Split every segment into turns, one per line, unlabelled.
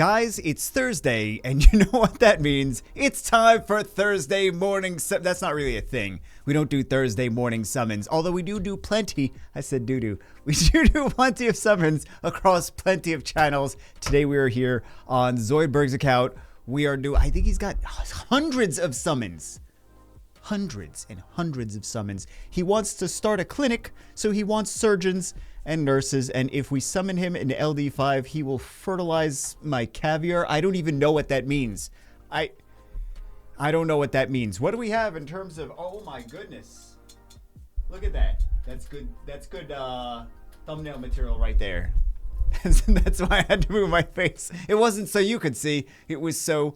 Guys, it's Thursday, and you know what that means. It's time for Thursday morning. That's not really a thing. We don't do Thursday morning summons, although we do plenty. I said doo-doo. We do plenty of summons across plenty of channels. Today we are here on Zoidberg's account. We are I think he's got hundreds of summons. Hundreds and hundreds of summons. He wants to start a clinic, so he wants surgeons and nurses, and if we summon him in LD5, he will fertilize my caviar. I don't even know what that means. I don't know what that means. What do we have in terms of, oh my goodness. Look at that. That's good thumbnail material right there. That's why I had to move my face. It wasn't so you could see, it was so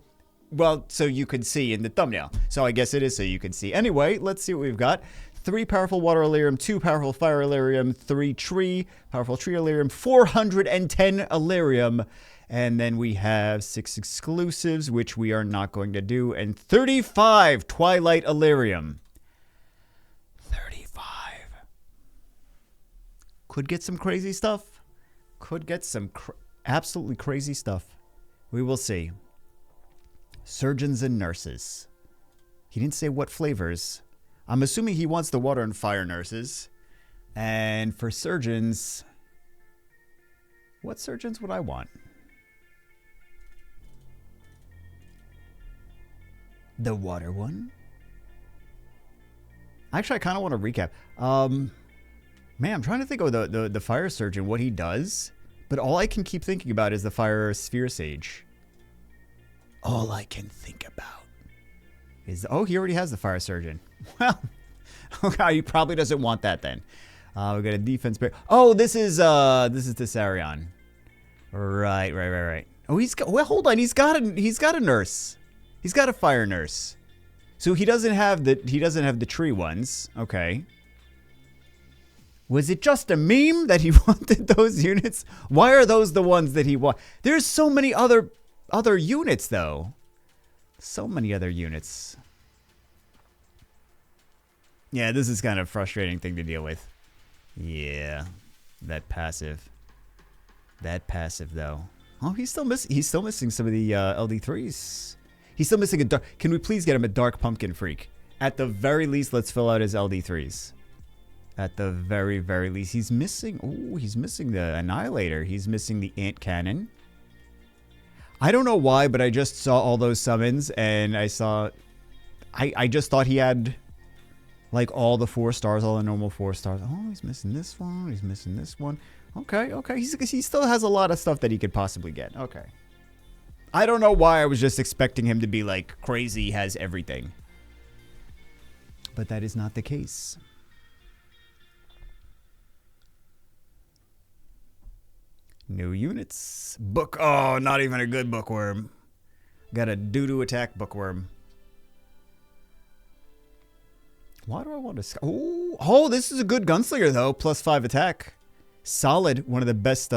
you could see in the thumbnail. So I guess it is so you can see. Anyway, let's see what we've got. 3 powerful water Illyrium, 2 powerful fire Illyrium, 3 powerful tree Illyrium, 410 Illyrium, and then we have 6 exclusives, which we are not going to do, and 35 Twilight Illyrium. 35. Could get some crazy stuff. Could get some absolutely crazy stuff. We will see. Surgeons and nurses. He didn't say what flavors. I'm assuming he wants the water and fire nurses. And for surgeons, what surgeons would I want? The water one? Actually, I kind of want to recap. Man, I'm trying to think of the fire surgeon, what he does. But all I can keep thinking about is the fire sphere sage. All I can think about is, oh, he already has the fire surgeon. Well, okay, he probably doesn't want that then. We got a defense pair. Oh, this is Tessarion. Right. Oh, well, hold on. He's got a nurse. He's got a fire nurse. So he doesn't have the tree ones. Okay. Was it just a meme that he wanted those units? Why are those the ones that he want? There's so many other units though. So many other units. Yeah, this is kind of a frustrating thing to deal with. Yeah, that passive. That passive though. Oh, he's still missing some of the LD3s. He's still missing a dark. Can we please get him a dark pumpkin freak? At the very least, let's fill out his LD3s. At the very, very least, he's missing. Oh, he's missing the Annihilator. He's missing the Ant Cannon. I don't know why, but I just saw all those summons and I just thought he had like all the 4 stars, all the normal 4 stars. Oh, he's missing this one. He's missing this one. Okay. He still has a lot of stuff that he could possibly get. Okay. I don't know why I was just expecting him to be like crazy, has everything. But that is not the case. New units. Book. Oh, not even a good bookworm. Got a doo-doo attack bookworm. Why do I want to... Oh, this is a good gunslinger though. +5 attack. Solid. One of the best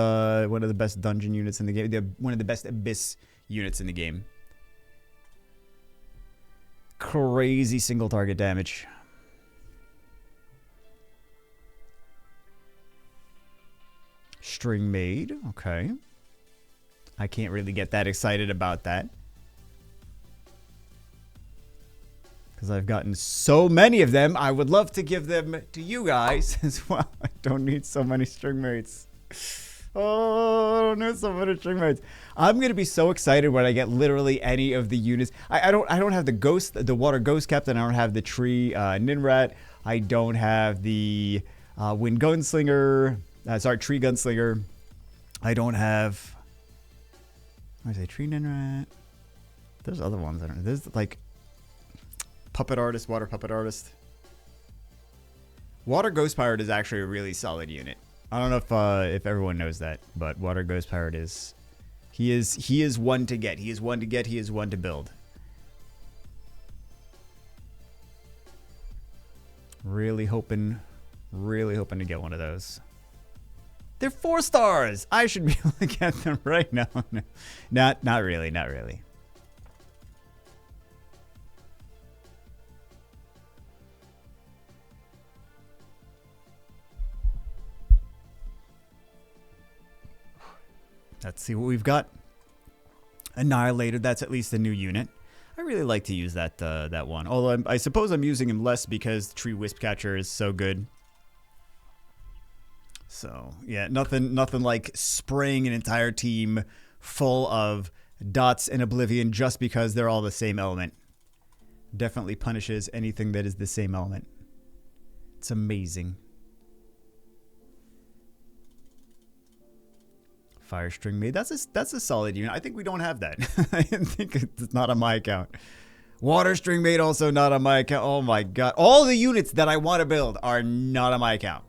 dungeon units in the game. One of the best abyss units in the game. Crazy single target damage. String Maid, okay. I can't really get that excited about that. Because I've gotten so many of them. I would love to give them to you guys as well. I don't need so many string mates. Oh, I don't need so many string mates. I'm going to be so excited when I get literally any of the units. I don't have the water ghost captain. I don't have the tree Ninrat. I don't have the wind gunslinger. Tree gunslinger. I don't have. I say tree ninrat. There's other ones. I don't know. There's like puppet artist, water puppet artist. Water ghost pirate is actually a really solid unit. I don't know if everyone knows that, but water ghost pirate is. He is one to get. He is one to get. He is one to build. Really hoping to get one of those. They're 4 stars. I should be able to get them right now. No, not really. Let's see what we've got. Annihilator, that's at least a new unit. I really like to use that that one. Although I suppose I'm using him less because Tree Wisp Catcher is so good. So, yeah, nothing like spraying an entire team full of dots and oblivion just because they're all the same element. Definitely punishes anything that is the same element. It's amazing. Fire String Maid. That's a solid unit. I think we don't have that. I think it's not on my account. Water String Maid also not on my account. Oh my god. All the units that I want to build are not on my account.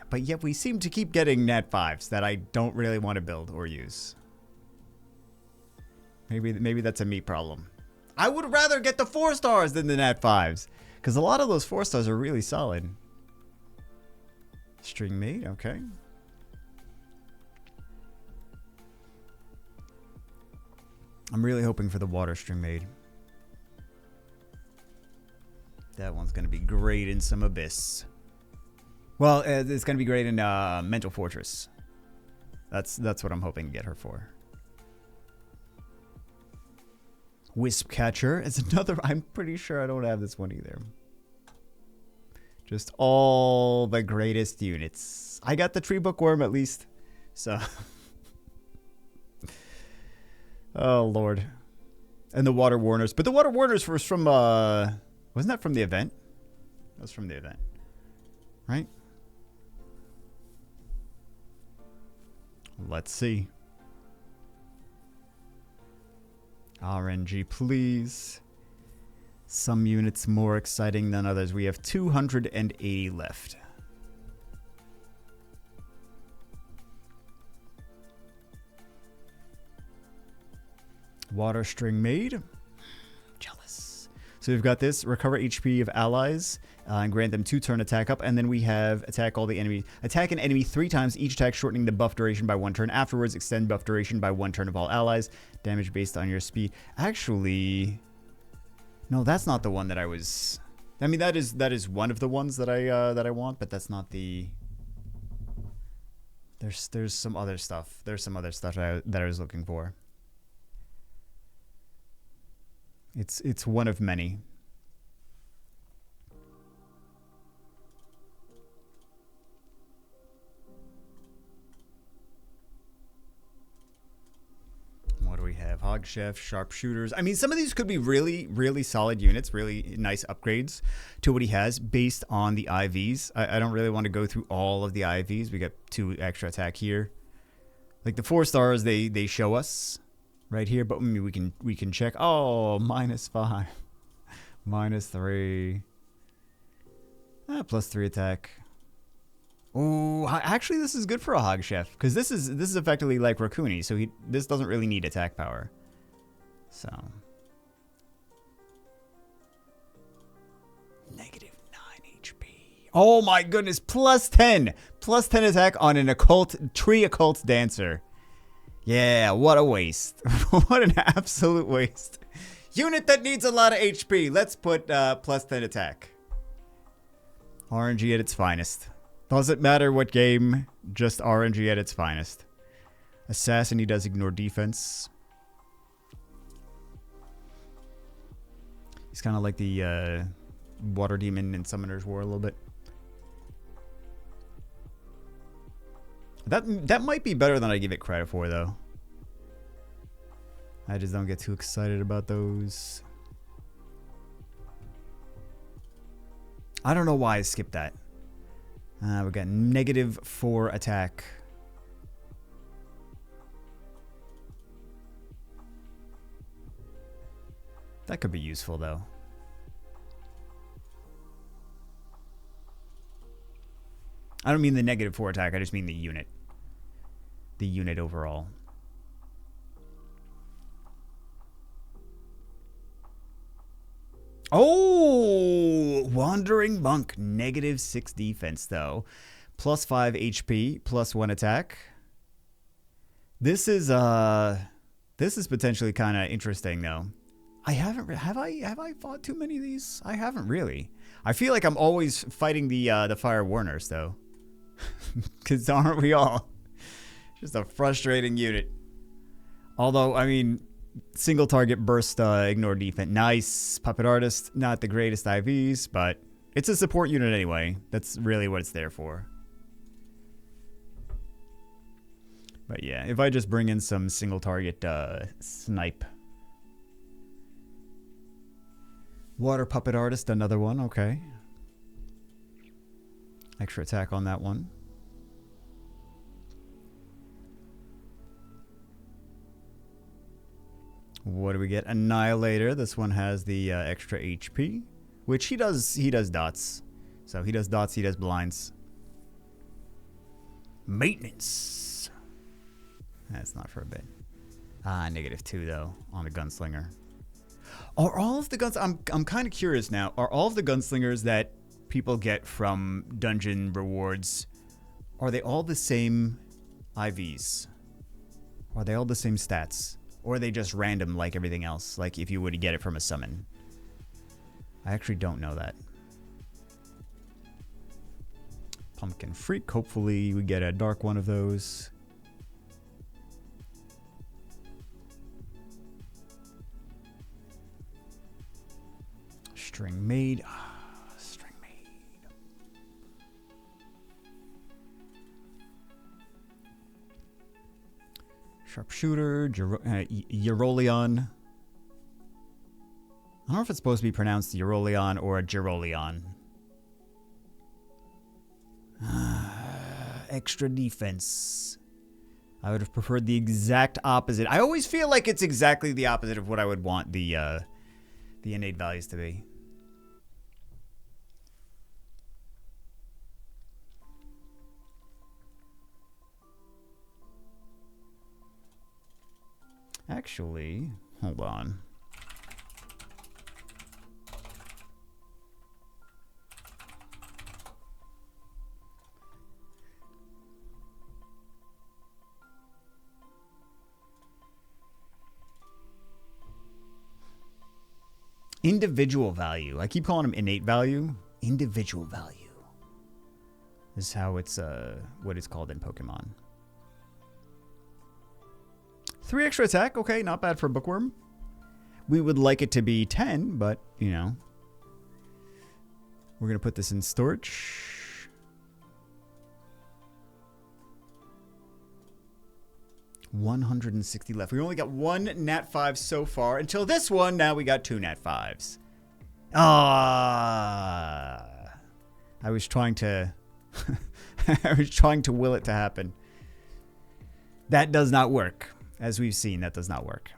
But yet we seem to keep getting Nat 5s that I don't really want to build or use. Maybe that's a me problem. I would rather get the 4 stars than the Nat 5s. Because a lot of those 4 stars are really solid. String Maid, okay. I'm really hoping for the Water String Maid. That one's going to be great in some Abyss. Well, it's going to be great in Mental Fortress. That's what I'm hoping to get her for. Wisp Catcher is another. I'm pretty sure I don't have this one either. Just all the greatest units. I got the Tree Bookworm at least. So. Oh, Lord. And the Water Warners. But the Water Warners was from, wasn't that from the event? That was from the event. Right? Let's see. RNG, please. Some units more exciting than others. We have 280 left. Water String Maid. Jealous. So we've got this. Recover HP of allies and grant them 2 turn attack up. And then we have attack all the enemies. Attack an enemy 3 times, each attack shortening the buff duration by 1 turn. Afterwards, extend buff duration by 1 turn of all allies. Damage based on your speed. Actually, no, that's not the one that I was. I mean, that is one of the ones that I want, but that's not the. There's some other stuff. There's some other stuff that I was looking for. It's one of many. What do we have? Hog Chef, Sharpshooters. I mean, some of these could be really, really solid units, really nice upgrades to what he has based on the IVs. I don't really want to go through all of the IVs. We got 2 extra attack here. Like the 4 stars, they show us right here, but I mean, we can check. Oh, -5, -3, +3 attack. Oh, actually, this is good for a Hog Chef because this is effectively like Raccoony, so this doesn't really need attack power. So -9 HP. Oh my goodness, +10 attack on an tree occult dancer. Yeah, what a waste. What an absolute waste. Unit that needs a lot of HP. Let's put +10 attack. RNG at its finest. Doesn't matter what game, just RNG at its finest. Assassin, he does ignore defense. He's kind of like the Water Demon in Summoner's War a little bit. That might be better than I give it credit for, though. I just don't get too excited about those. I don't know why I skipped that. We got -4 attack. That could be useful, though. I don't mean the -4 attack. I just mean the unit. The unit overall. Oh, Wandering Monk, -6 defense though, +5 HP, +1 attack. This is potentially kind of interesting though. I haven't have I fought too many of these? I haven't really. I feel like I'm always fighting the Fire Warners though. Because aren't we all? Just a frustrating unit. Although, I mean, single target burst, ignore defense. Nice. Puppet Artist, not the greatest IVs, but it's a support unit anyway. That's really what it's there for. But yeah, if I just bring in some single target snipe. Water Puppet Artist, another one, okay. Extra attack on that one. What do we get? Annihilator. This one has the extra HP, which he does dots. So he does dots, he does blinds. Maintenance. That's not for a bit. -2 though on the gunslinger. Are all of the guns? I'm kind of curious now. Are all of the gunslingers that people get from dungeon rewards, are they all the same IVs? Are they all the same stats? Or are they just random like everything else? Like if you were to get it from a summon. I actually don't know that. Pumpkin Freak. Hopefully we get a dark one of those. String Maid. String Maid. Sharpshooter. Euroleon. I don't know if it's supposed to be pronounced Euroleon or Geroleon. Extra defense. I would have preferred the exact opposite. I always feel like it's exactly the opposite of what I would want the innate values to be. Actually, hold on. Individual value. I keep calling them innate value. Individual value. This is how it's what it's called in Pokemon. 3 extra attack. Okay, not bad for a bookworm. We would like it to be 10, but, you know. We're going to put this in storage. $160 left. We only got 1 Nat 5 so far. Until this one, now we got 2 Nat 5s. Ah. I was trying to... I was trying to will it to happen. That does not work. As we've seen, that does not work.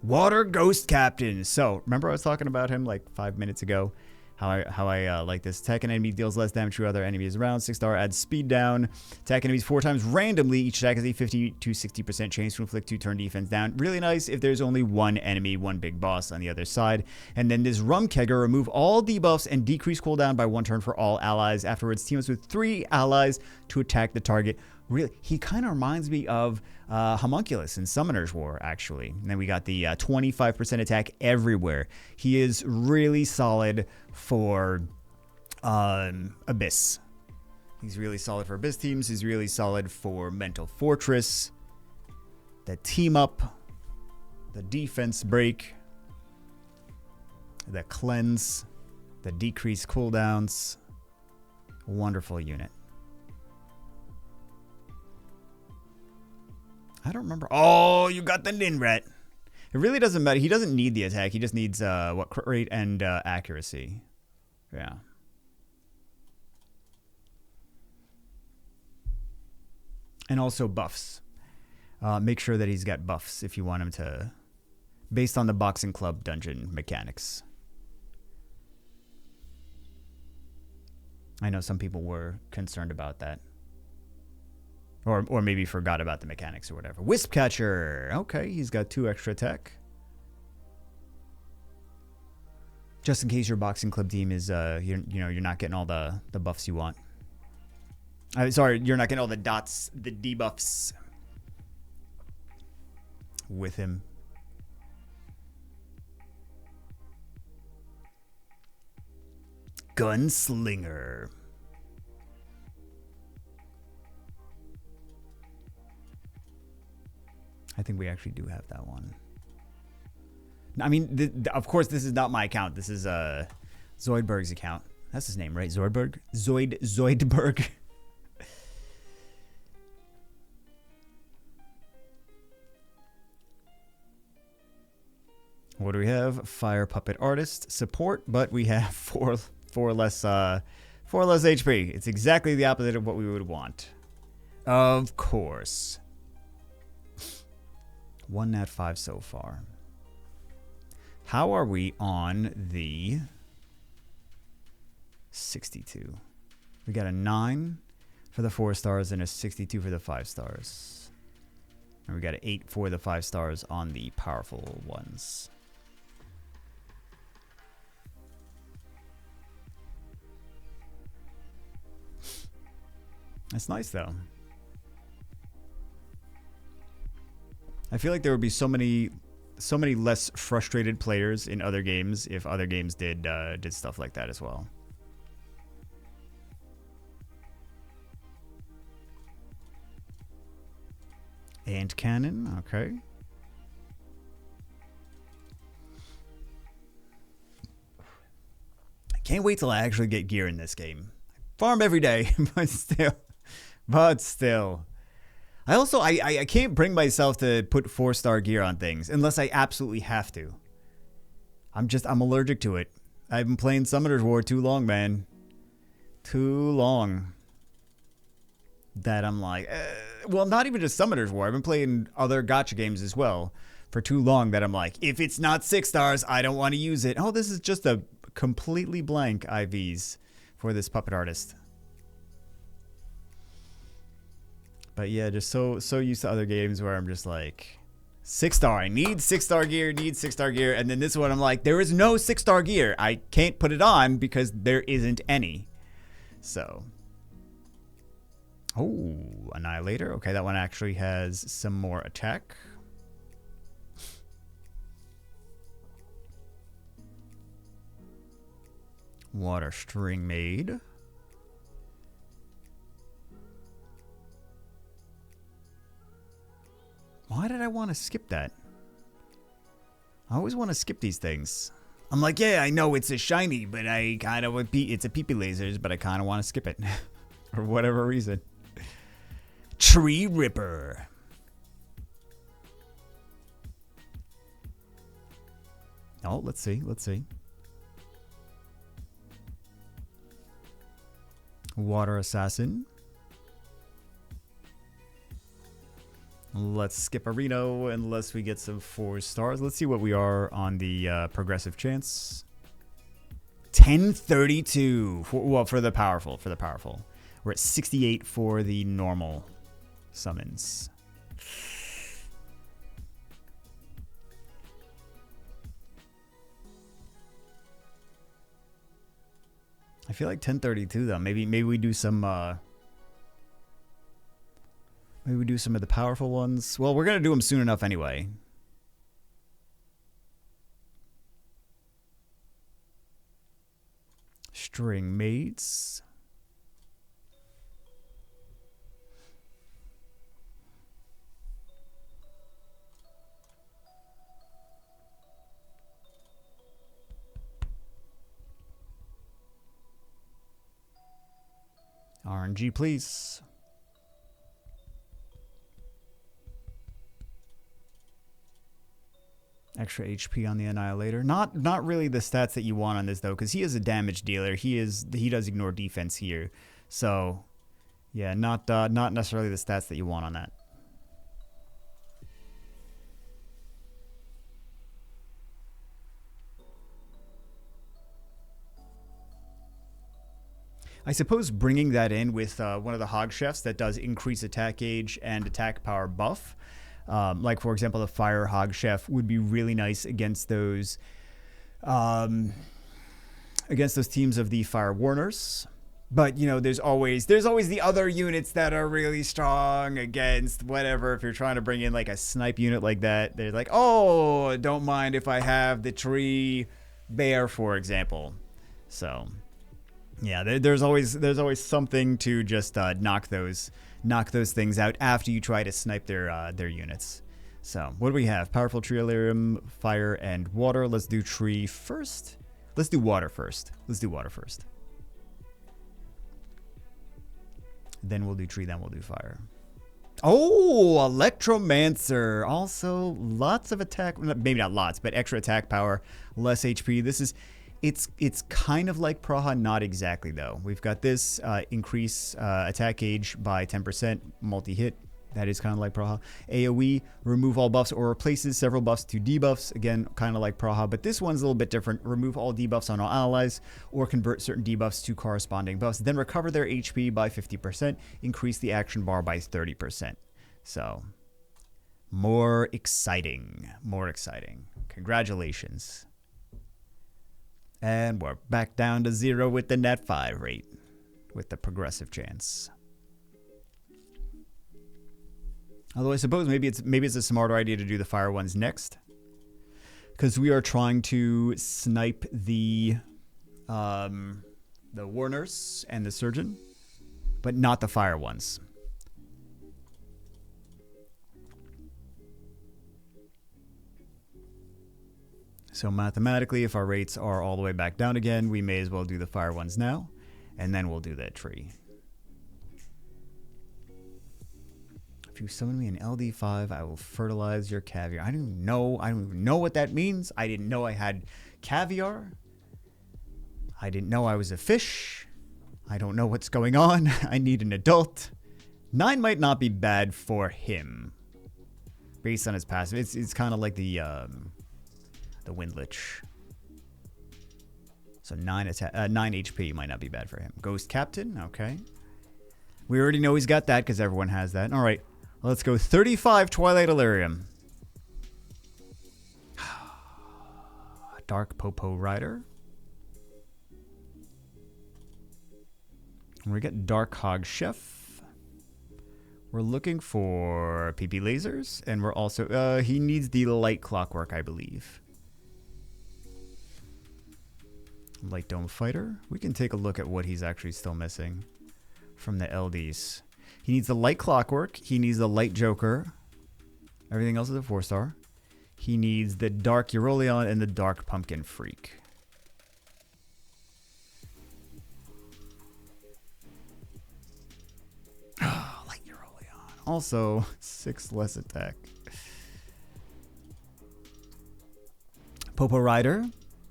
Water Ghost Captain. So, remember I was talking about him like 5 minutes ago? How I like this. Attack an enemy deals less damage to other enemies around. 6-star adds speed down. Attack enemies 4 times randomly. Each attack has a 50 to 60% chance to inflict 2 turn defense down. Really nice if there's only one enemy, one big boss on the other side. And then this Rum Kegger. Remove all debuffs and decrease cooldown by 1 turn for all allies. Afterwards, team ups with 3 allies to attack the target. Really, he kind of reminds me of Homunculus in Summoner's War, actually. And then we got the 25% attack everywhere. He is really solid for Abyss. He's really solid for Abyss teams. He's really solid for Mental Fortress. The team up. The defense break. The cleanse. The decreased cooldowns. Wonderful unit. I don't remember. Oh, you got the Ninrat. It really doesn't matter. He doesn't need the attack. He just needs crit rate and accuracy. Yeah. And also buffs. Make sure that he's got buffs if you want him to, based on the boxing club dungeon mechanics. I know some people were concerned about that. Or maybe forgot about the mechanics or whatever. Wisp Catcher. Okay, he's got 2 extra attack. Just in case your boxing club team is, you're not getting all the buffs you want. Sorry, you're not getting all the dots, the debuffs with him. Gunslinger. I think we actually do have that one. I mean, of course, this is not my account. This is Zoidberg's account. That's his name, right? Zoidberg? Zoidberg. What do we have? Fire puppet artist support, but we have four less HP. It's exactly the opposite of what we would want. Of course. 1 nat 5 so far. How are we on the 62? We got a 9 for the 4 stars and a 62 for the 5 stars. And we got an 8 for the 5 stars on the powerful ones. That's nice, though. I feel like there would be so many less frustrated players in other games if other games did stuff like that as well. Ant cannon, okay. I can't wait till I actually get gear in this game. Farm every day, but still. I also, I can't bring myself to put 4-star gear on things unless I absolutely have to. I'm allergic to it. I've been playing Summoner's War too long, man. Too long. That I'm like, well, not even just Summoner's War. I've been playing other gacha games as well for too long that I'm like, if it's not 6 stars, I don't want to use it. Oh, this is just a completely blank IVs for this puppet artist. But yeah, just so used to other games where I'm just like, 6-star, I need 6-star gear, and then this one I'm like, there is no 6-star gear. I can't put it on because there isn't any. So, oh, Annihilator. Okay, that one actually has some more attack. Water String Maid. Why did I want to skip that? I always want to skip these things. I'm like, yeah, I know it's a shiny, but I kind of it's a PP lasers, but I kind of want to skip it for whatever reason. Tree Ripper. Oh, let's see. Water Assassin. Let's skip a Reno unless we get some 4 stars. Let's see what we are on the progressive chance. 1032. For the powerful. We're at 68 for the normal summons. I feel like 1032 though. Maybe we do some maybe we do some of the powerful ones. Well, we're going to do them soon enough anyway. String mates. RNG, please. Extra HP on the Annihilator. Not really the stats that you want on this though, because he is a damage dealer. He does ignore defense here, so yeah, not necessarily the stats that you want on that. I suppose bringing that in with one of the Hog Chefs that does increase attack gauge and attack power buff, like for example the Fire Hog Chef would be really nice against those teams of the Fire Warners. But you know, there's always the other units that are really strong against whatever. If you're trying to bring in like a snipe unit like that, they're like, oh, don't mind if I have the tree bear, for example. So yeah, there's always something to just knock those things out after you try to snipe their units. So, what do we have? Powerful tree, Illyrium, fire, and water. Let's do tree first. Let's do water first. Let's do water first. Then we'll do tree, then we'll do fire. Oh, Electromancer. Also, lots of attack. Maybe not lots, but extra attack power, less HP. This is... It's kind of like Praha, not exactly, though. We've got this increase attack gauge by 10%, multi-hit. That is kind of like Praha. AoE, remove all buffs or replaces several buffs to debuffs. Again, kind of like Praha, but this one's a little bit different. Remove all debuffs on all allies or convert certain debuffs to corresponding buffs. Then recover their HP by 50%. Increase the action bar by 30%. So, more exciting. More exciting. Congratulations. And we're back down to 0 with the net 5 rate. With the progressive chance. Although I suppose maybe it's a smarter idea to do the fire ones next, because we are trying to snipe the war nurse and the surgeon, but not the fire ones. So mathematically, if our rates are all the way back down again, we may as well do the fire ones now, and then we'll do that tree. If you summon me an LD5, I will fertilize your caviar. I don't even know what that means. I didn't know I had caviar. I didn't know I was a fish. I don't know what's going on. I need an adult. 9 might not be bad for him. Based on his passive. It's kind of like the Windlich. So 9 HP might not be bad for him. Ghost Captain, okay. We already know he's got that because everyone has that. All right. Let's go 35 Twilight Illyrium. Dark Popo Rider. We get Dark Hog Chef. We're looking for PP lasers. And we're also... he needs the light clockwork, I believe. Light Dome Fighter. We can take a look at what he's actually still missing from the LDs. He needs the light clockwork. He needs the light joker. Everything else is a 4-star. He needs the dark Euryleon and the dark pumpkin freak. Light Euryleon. Also, 6 less attack. Popo Rider.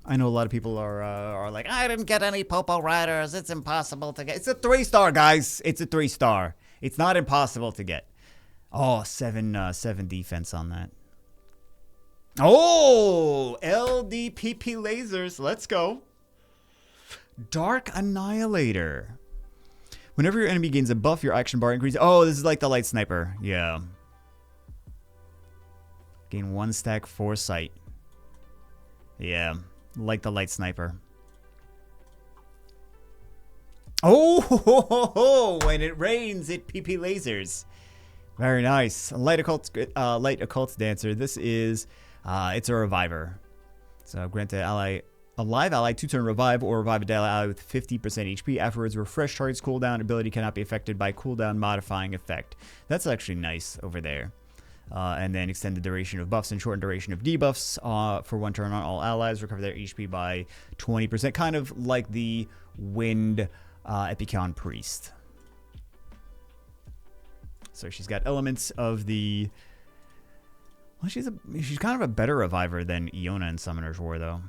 I know a lot of people are like, I didn't get any Popo Riders. It's impossible to get. It's a 3-star, guys. It's a 3-star. It's not impossible to get. Oh, 7 defense on that. Oh, LDPP lasers. Let's go. Dark Annihilator. Whenever your enemy gains a buff, your action bar increases. Oh, this is like the light sniper. Yeah. Gain 1 stack foresight. Yeah. Like the light sniper. Oh, when it rains, it PP lasers. Very nice. Light occult dancer. This is, it's a reviver. So grant a live ally 2-turn revive or revive a dead ally with 50% HP. Afterwards, refresh target's cooldown. Ability cannot be affected by cooldown modifying effect. That's actually nice over there. And then extend the duration of buffs and shorten duration of debuffs for 1 turn on all allies. Recover their HP by 20%. Kind of like the Wind Epicon Priest. So she's got elements of the... Well, she's kind of a better reviver than Iona and Summoner's War, though.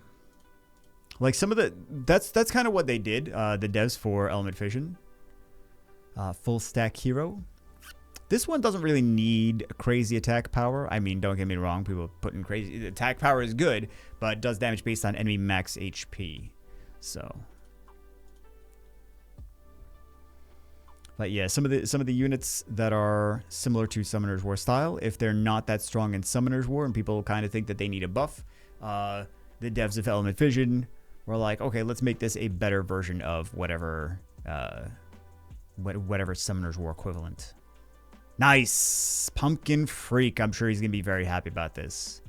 Like some of the... That's kind of what they did, the devs for Element Fission. Full stack hero. This one doesn't really need crazy attack power. I mean, don't get me wrong. People put in crazy... Attack power is good, but does damage based on enemy max HP. So... But yeah, some of the units that are similar to Summoner's War style, if they're not that strong in Summoner's War and people kind of think that they need a buff, the devs of Element Fission were like, okay, let's make this a better version of whatever Summoner's War equivalent. Nice! Pumpkin Freak. I'm sure he's going to be very happy about this.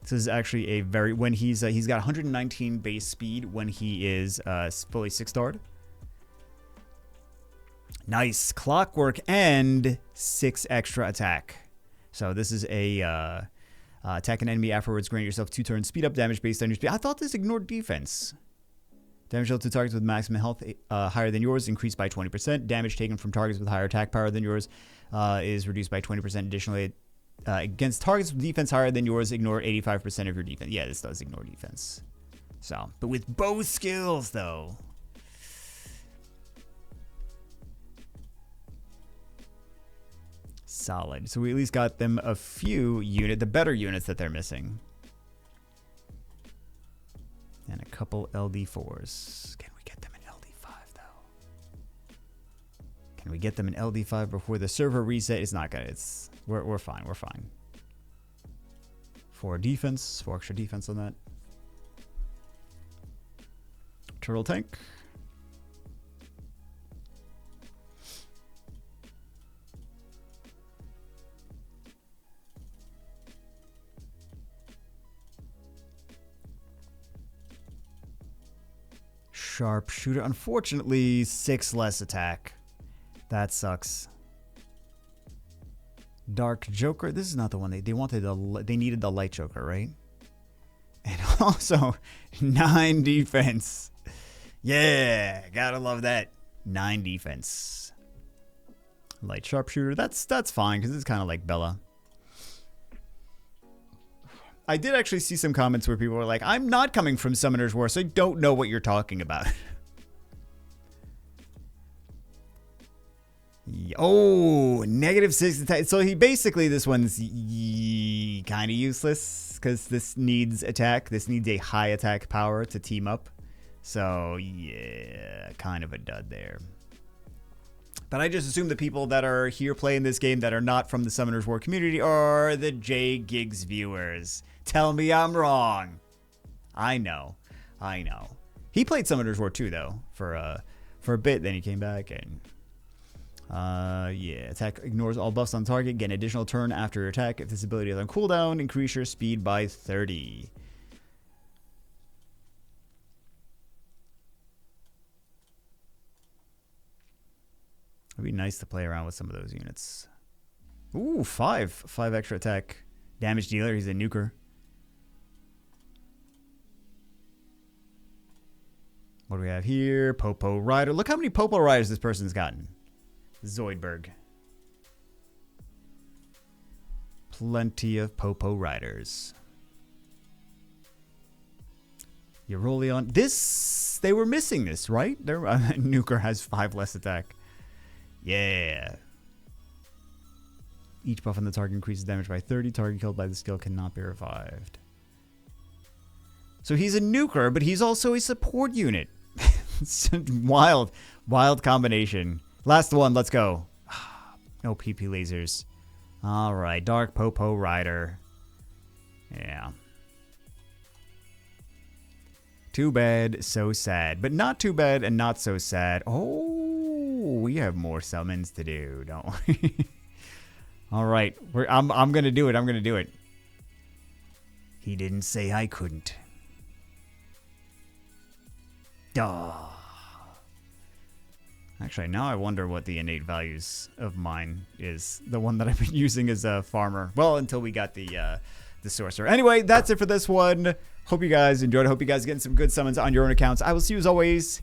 This is actually a very... When he's got 119 base speed when he is fully 6-starred. Nice. Clockwork and 6 extra attack. So this is a attack an enemy afterwards, grant yourself 2 turns speed up damage based on your speed. I thought this ignored defense. Damage dealt to targets with maximum health higher than yours increased by 20%. Damage taken from targets with higher attack power than yours is reduced by 20%. Additionally, against targets with defense higher than yours, ignore 85% of your defense. Yeah, this does ignore defense. So, but with both skills, though. Solid. So we at least got them a few the better units that they're missing. And a couple LD4s. Can we get them in LD5, though? Can we get them in LD5 before the server reset? It's not gonna. We're fine. We're fine. 4 defense. 4 extra defense on that. Turtle tank. Sharpshooter. Unfortunately, 6 less attack. That sucks. Dark Joker. This is not the one they wanted. They needed the light Joker, right? And also 9 defense. Yeah, gotta love that. 9 defense. Light Sharpshooter. That's fine because it's kind of like Bella. I did actually see some comments where people were like, I'm not coming from Summoner's War, so I don't know what you're talking about. Oh, -6 attack. So he basically, this one's kind of useless because this needs attack. This needs a high attack power to team up. So yeah, kind of a dud there. But I just assume the people that are here playing this game that are not from the Summoner's War community are the J Gigs viewers. Tell me I'm wrong. I know. He played Summoner's War 2 though for a bit. Then he came back and yeah. Attack ignores all buffs on target. Get an additional turn after your attack. If this ability is on cooldown, increase your speed by 30. It'd be nice to play around with some of those units. Ooh, 5 extra attack. Damage dealer. He's a nuker. What do we have here? Popo Rider. Look how many Popo Riders this person's gotten. Zoidberg. Plenty of Popo Riders. Euroleon. This, they were missing this, right? Nuker has 5 less attack. Yeah. Each buff on the target increases damage by 30. Target killed by the skill cannot be revived. So he's a nuker, but he's also a support unit. It's a wild combination. Last one, let's go. No PP lasers. All right, Dark Popo Rider. Yeah. Too bad, so sad. But not too bad and not so sad. Oh, we have more summons to do, don't we? All right, I'm gonna do it. I'm gonna do it. He didn't say I couldn't. Duh. Actually, now I wonder what the innate values of mine is. The one that I've been using as a farmer. Well, until we got the sorcerer. Anyway, that's it for this one. Hope you guys enjoyed. I hope you guys are getting some good summons on your own accounts. I will see you as always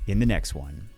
in the next one.